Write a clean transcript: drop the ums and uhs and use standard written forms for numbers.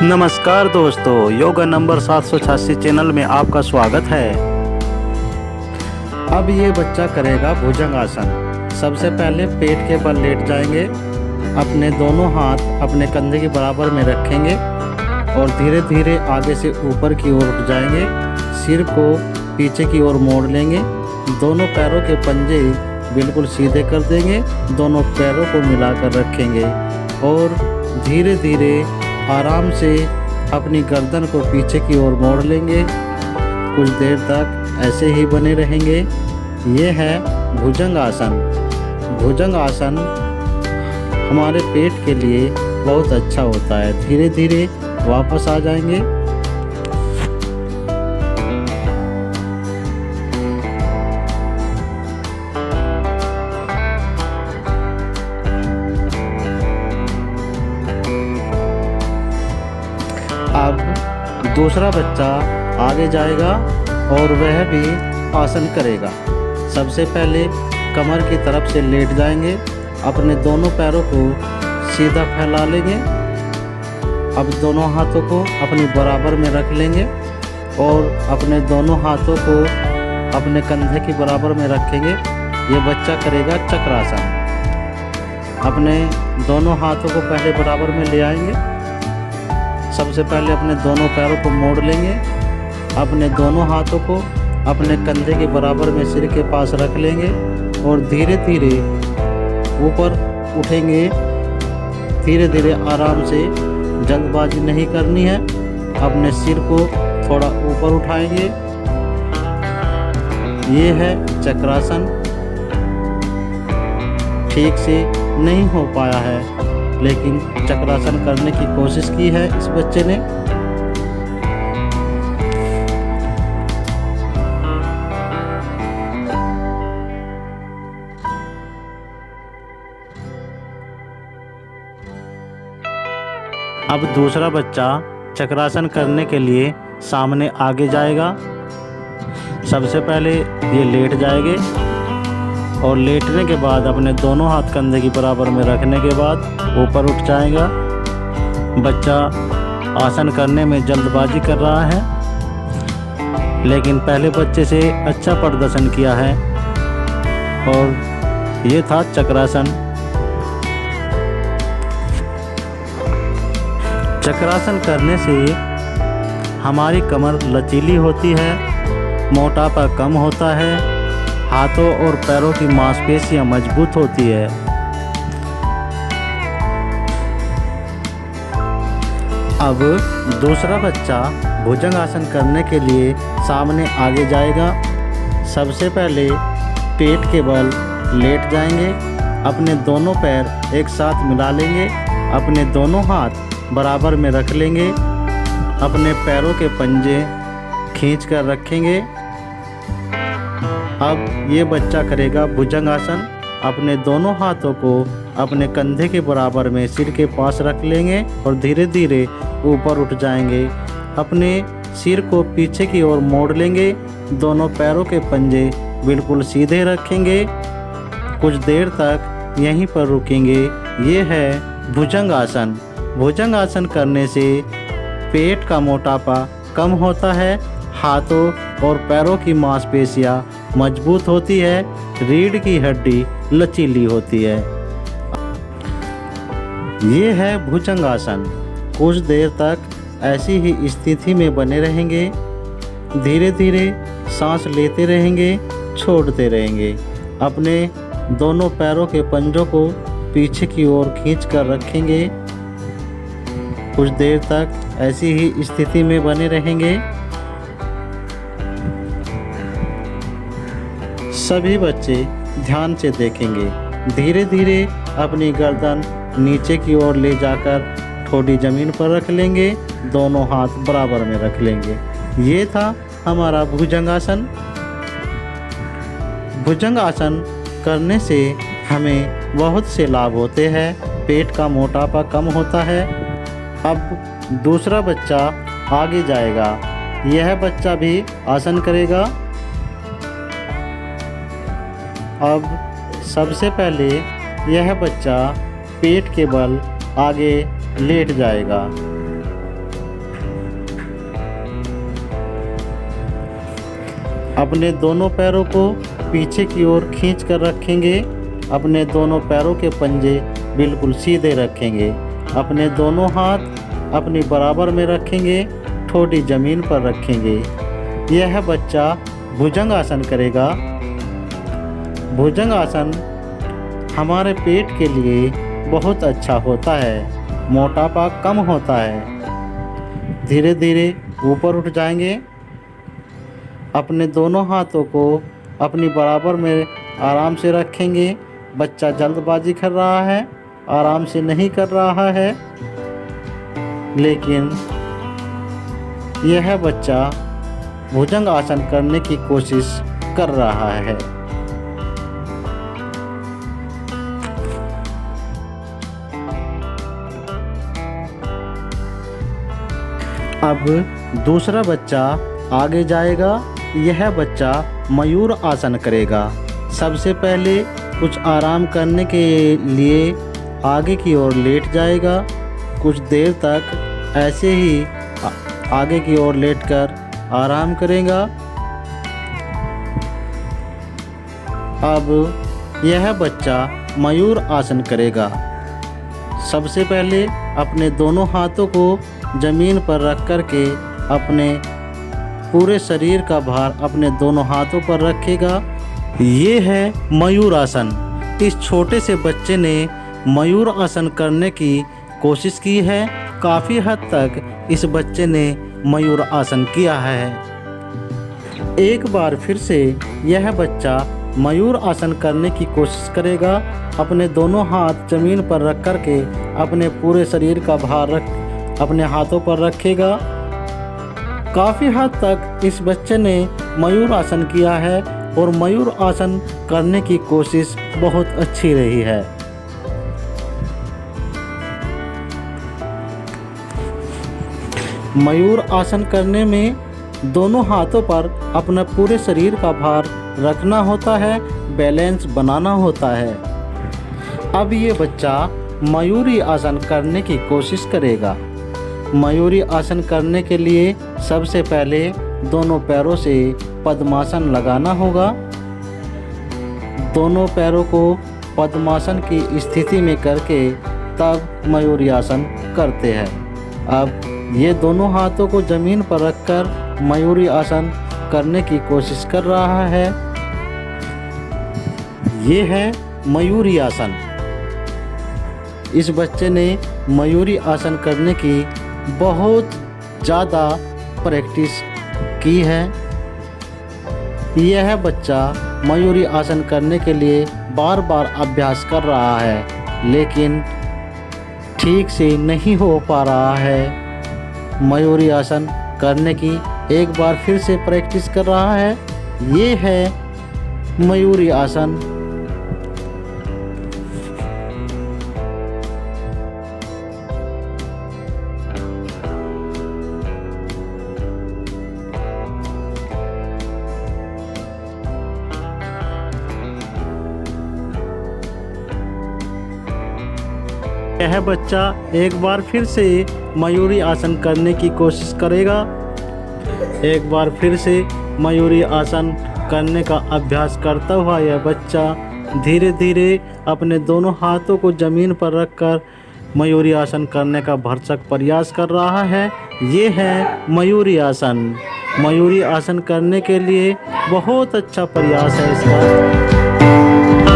नमस्कार दोस्तों, yoga number 786 channel में आपका स्वागत है। अब ये बच्चा करेगा भुजंग आसन। सबसे पहले पेट के बल लेट जाएंगे, अपने दोनों हाथ अपने कंधे के बराबर में रखेंगे और धीरे धीरे आगे से ऊपर की ओर उठ जाएंगे। सिर को पीछे की ओर मोड़ लेंगे, दोनों पैरों के पंजे बिल्कुल सीधे कर देंगे, दोनों पैरों को मिलाकर रखेंगे और धीरे धीरे आराम से अपनी गर्दन को पीछे की ओर मोड़ लेंगे। कुछ देर तक ऐसे ही बने रहेंगे। ये है भुजंग आसन। भुजंग आसन हमारे पेट के लिए बहुत अच्छा होता है। धीरे धीरे वापस आ जाएंगे। अब दूसरा बच्चा आगे जाएगा और वह भी आसन करेगा। सबसे पहले कमर की तरफ से लेट जाएंगे, अपने दोनों पैरों को सीधा फैला लेंगे। अब दोनों हाथों को अपनी बराबर में रख लेंगे और अपने दोनों हाथों को अपने कंधे की बराबर में रखेंगे। ये बच्चा करेगा चक्रासन। अपने दोनों हाथों को पहले बराबर में ले आएंगे। सबसे पहले अपने दोनों पैरों को मोड़ लेंगे, अपने दोनों हाथों को अपने कंधे के बराबर में सिर के पास रख लेंगे और धीरे धीरे ऊपर उठेंगे। धीरे धीरे आराम से, जल्दबाजी नहीं करनी है। अपने सिर को थोड़ा ऊपर उठाएंगे। ये है चक्रासन। ठीक से नहीं हो पाया है, लेकिन चक्रासन करने की कोशिश की है इस बच्चे ने। अब दूसरा बच्चा चक्रासन करने के लिए सामने आगे जाएगा। सबसे पहले ये लेट जाएंगे और लेटने के बाद अपने दोनों हाथ कंधे की बराबर में रखने के बाद ऊपर उठ जाएगा। बच्चा आसन करने में जल्दबाजी कर रहा है, लेकिन पहले बच्चे से अच्छा प्रदर्शन किया है और ये था चक्रासन। चक्रासन करने से हमारी कमर लचीली होती है, मोटापा कम होता है, हाथों और पैरों की मांसपेशियां मजबूत होती है। अब दूसरा बच्चा भुजंग आसन करने के लिए सामने आगे जाएगा। सबसे पहले पेट के बल लेट जाएंगे, अपने दोनों पैर एक साथ मिला लेंगे, अपने दोनों हाथ बराबर में रख लेंगे, अपने पैरों के पंजे खींच कर रखेंगे। अब ये बच्चा करेगा भुजंग आसन। अपने दोनों हाथों को अपने कंधे के बराबर में सिर के पास रख लेंगे और धीरे धीरे ऊपर उठ जाएंगे। अपने सिर को पीछे की ओर मोड़ लेंगे, दोनों पैरों के पंजे बिल्कुल सीधे रखेंगे। कुछ देर तक यहीं पर रुकेंगे। ये है भुजंग आसन। भुजंग आसन करने से पेट का मोटापा कम होता है, हाथों और पैरों की मांसपेशियां मजबूत होती है, रीढ़ की हड्डी लचीली होती है। ये है भुजंग आसन। कुछ देर तक ऐसी ही स्थिति में बने रहेंगे। धीरे धीरे सांस लेते रहेंगे, छोड़ते रहेंगे। अपने दोनों पैरों के पंजों को पीछे की ओर खींच कर रखेंगे। कुछ देर तक ऐसी ही स्थिति में बने रहेंगे। सभी बच्चे ध्यान से देखेंगे। धीरे धीरे अपनी गर्दन नीचे की ओर ले जाकर ठोडी जमीन पर रख लेंगे, दोनों हाथ बराबर में रख लेंगे। ये था हमारा भुजंग आसन। भुजंग आसन करने से हमें बहुत से लाभ होते हैं। पेट का मोटापा कम होता है। अब दूसरा बच्चा आगे जाएगा। यह बच्चा भी आसन करेगा। अब सबसे पहले यह बच्चा पेट के बल आगे लेट जाएगा। अपने दोनों पैरों को पीछे की ओर खींच कर रखेंगे। अपने दोनों पैरों के पंजे बिल्कुल सीधे रखेंगे। अपने दोनों हाथ अपनी बराबर में रखेंगे, ठोड़ी ज़मीन पर रखेंगे। यह बच्चा भुजंग आसन करेगा। भुजंग आसन हमारे पेट के लिए बहुत अच्छा होता है, मोटापा कम होता है। धीरे धीरे ऊपर उठ जाएंगे। अपने दोनों हाथों को अपनी बराबर में आराम से रखेंगे। बच्चा जल्दबाजी कर रहा है, आराम से नहीं कर रहा है, लेकिन यह बच्चा भुजंग आसन करने की कोशिश कर रहा है। अब दूसरा बच्चा आगे जाएगा। यह बच्चा मयूर आसन करेगा। सबसे पहले कुछ आराम करने के लिए आगे की ओर लेट जाएगा। कुछ देर तक ऐसे ही आगे की ओर लेटकर आराम करेगा। अब यह बच्चा मयूर आसन करेगा। सबसे पहले अपने दोनों हाथों को ज़मीन पर रख कर के अपने पूरे शरीर का भार अपने दोनों हाथों पर रखेगा। ये है मयूर आसन। इस छोटे से बच्चे ने मयूर आसन करने की कोशिश की है। काफ़ी हद तक इस बच्चे ने मयूर आसन किया है। एक बार फिर से यह बच्चा मयूर आसन करने की कोशिश करेगा। अपने दोनों हाथ ज़मीन पर रख कर के अपने पूरे शरीर का भार अपने हाथों पर रखेगा। काफ़ी हद तक इस बच्चे ने मयूर आसन किया है और मयूर आसन करने की कोशिश बहुत अच्छी रही है। मयूर आसन करने में दोनों हाथों पर अपना पूरे शरीर का भार रखना होता है, बैलेंस बनाना होता है। अब ये बच्चा मयूरी आसन करने की कोशिश करेगा। मयूरी आसन करने के लिए सबसे पहले दोनों पैरों से पद्मासन लगाना होगा। दोनों पैरों को पद्मासन की स्थिति में करके तब मयूरी आसन करते हैं। अब ये दोनों हाथों को ज़मीन पर रखकर मयूरी आसन करने की कोशिश कर रहा है। ये है मयूरी आसन। इस बच्चे ने मयूरी आसन करने की बहुत ज़्यादा प्रैक्टिस की है। यह बच्चा मयूरी आसन करने के लिए बार बार अभ्यास कर रहा है, लेकिन ठीक से नहीं हो पा रहा है। मयूरी आसन करने की एक बार फिर से प्रैक्टिस कर रहा है। ये है मयूरी आसन। यह बच्चा एक बार फिर से मयूरी आसन करने की कोशिश करेगा। एक बार फिर से मयूरी आसन करने का अभ्यास करता हुआ यह बच्चा धीरे धीरे अपने दोनों हाथों को ज़मीन पर रखकर मयूरी आसन करने का भरसक प्रयास कर रहा है। ये है मयूरी आसन। मयूरी आसन करने के लिए बहुत अच्छा प्रयास है इसका।